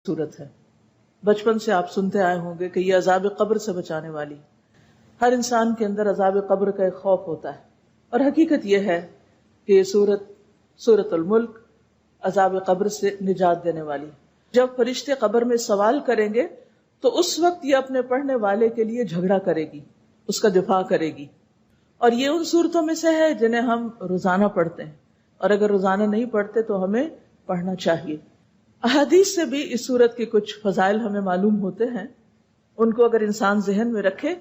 صورت ہے. بچپن سے آپ سنتے آئے ہوں گے کہ یہ عذاب قبر سے بچانے والی. ہر انسان کے اندر عذاب قبر کا ایک خوف ہوتا ہے، اور حقیقت یہ ہے کہ یہ سورۃ الملک عذاب قبر سے نجات دینے والی. جب فرشتے قبر میں سوال کریں گے تو اس وقت یہ اپنے پڑھنے والے کے لیے جھگڑا کرے گی، اس کا دفاع کرے گی. اور یہ ان صورتوں میں سے ہے جنہیں ہم روزانہ پڑھتے ہیں، اور اگر روزانہ نہیں پڑھتے تو ہمیں پڑھنا چاہیے. احادیث سے بھی اس صورت کے کچھ فضائل ہمیں معلوم ہوتے ہیں. ان کو اگر انسان ذہن میں رکھے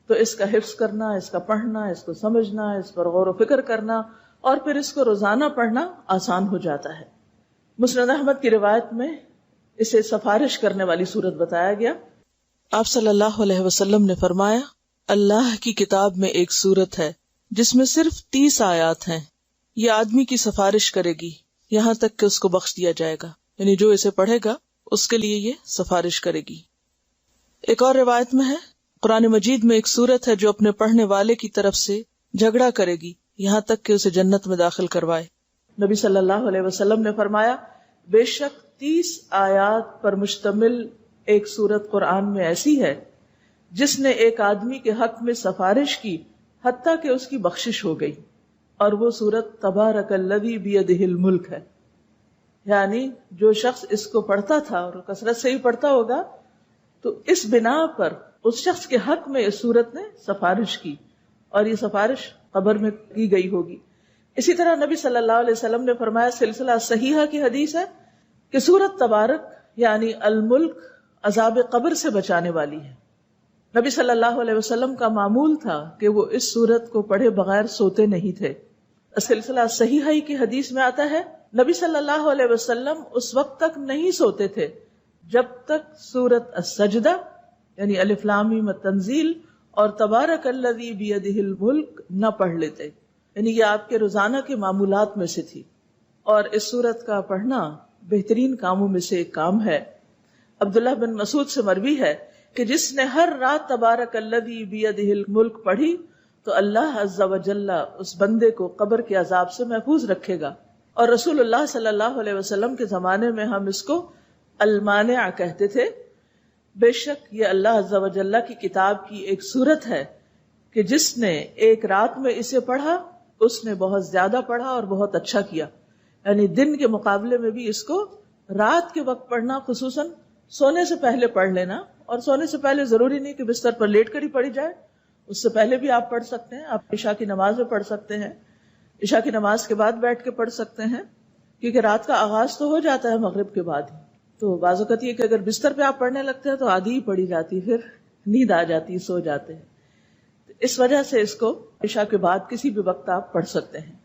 تو اس کا حفظ کرنا، اس کا پڑھنا، اس کو سمجھنا، اس پر غور و فکر کرنا اور پھر اس کو روزانہ پڑھنا آسان ہو جاتا ہے. مسند احمد کی روایت میں اسے سفارش کرنے والی صورت بتایا گیا. آپ صلی اللہ علیہ وسلم نے فرمایا، اللہ کی کتاب میں ایک صورت ہے جس میں صرف 30 آیات ہیں. یہ آدمی کی سفارش کرے گی یہاں تک کہ اس کو بخش دیا جائے گا، یعنی جو اسے پڑھے گا اس کے لیے یہ سفارش کرے گی. ایک اور روایت میں ہے، قرآن مجید میں ایک صورت ہے جو اپنے پڑھنے والے کی طرف سے جھگڑا کرے گی یہاں تک کہ اسے جنت میں داخل کروائے. نبی صلی اللہ علیہ وسلم نے فرمایا، بے شک 30 آیات پر مشتمل ایک صورت قرآن میں ایسی ہے جس نے ایک آدمی کے حق میں سفارش کی حتیٰ کہ اس کی بخشش ہو گئی، اور وہ صورت تبارک الذی بیدہ الملک ہے. یعنی جو شخص اس کو پڑھتا تھا اور کثرت سے ہی پڑھتا ہوگا تو اس بنا پر اس شخص کے حق میں اس صورت نے سفارش کی، اور یہ سفارش قبر میں کی گئی ہوگی. اسی طرح نبی صلی اللہ علیہ وسلم نے فرمایا، سلسلہ صحیحہ کی حدیث ہے کہ سورت تبارک یعنی الملک عذاب قبر سے بچانے والی ہے. نبی صلی اللہ علیہ وسلم کا معمول تھا کہ وہ اس سورت کو پڑھے بغیر سوتے نہیں تھے. سلسلہ صحیحہ کی حدیث میں آتا ہے، نبی صلی اللہ علیہ وسلم اس وقت تک نہیں سوتے تھے جب تک سورت السجدہ یعنی الف لام میم التنزیل اور تبارک الذی بیدہ الملک نہ پڑھ لیتے. یعنی یہ آپ کے روزانہ کے معمولات میں سے تھی، اور اس سورت کا پڑھنا بہترین کاموں میں سے ایک کام ہے. عبداللہ بن مسعود سے مروی ہے کہ جس نے ہر رات تبارک الذی بیدہ الملک پڑھی تو اللہ عز و جل اس بندے کو قبر کے عذاب سے محفوظ رکھے گا. اور رسول اللہ صلی اللہ علیہ وسلم کے زمانے میں ہم اس کو المانع کہتے تھے. بے شک یہ اللہ عز و جل کی کتاب کی ایک صورت ہے کہ جس نے ایک رات میں اسے پڑھا اس نے بہت زیادہ پڑھا اور بہت اچھا کیا. یعنی دن کے مقابلے میں بھی اس کو رات کے وقت پڑھنا، خصوصاً سونے سے پہلے پڑھ لینا. اور سونے سے پہلے ضروری نہیں کہ بستر پر لیٹ کر ہی پڑھی جائے، اس سے پہلے بھی آپ پڑھ سکتے ہیں. آپ عشاء کی نماز میں پڑھ سکتے ہیں، عشاء کی نماز کے بعد بیٹھ کے پڑھ سکتے ہیں، کیونکہ رات کا آغاز تو ہو جاتا ہے مغرب کے بعد ہی. تو بعض اوقات یہ کہ اگر بستر پہ آپ پڑھنے لگتے ہیں تو آدھی ہی پڑھی جاتی، پھر نیند آ جاتی، سو جاتے ہیں. اس وجہ سے اس کو عشاء کے بعد کسی بھی وقت آپ پڑھ سکتے ہیں.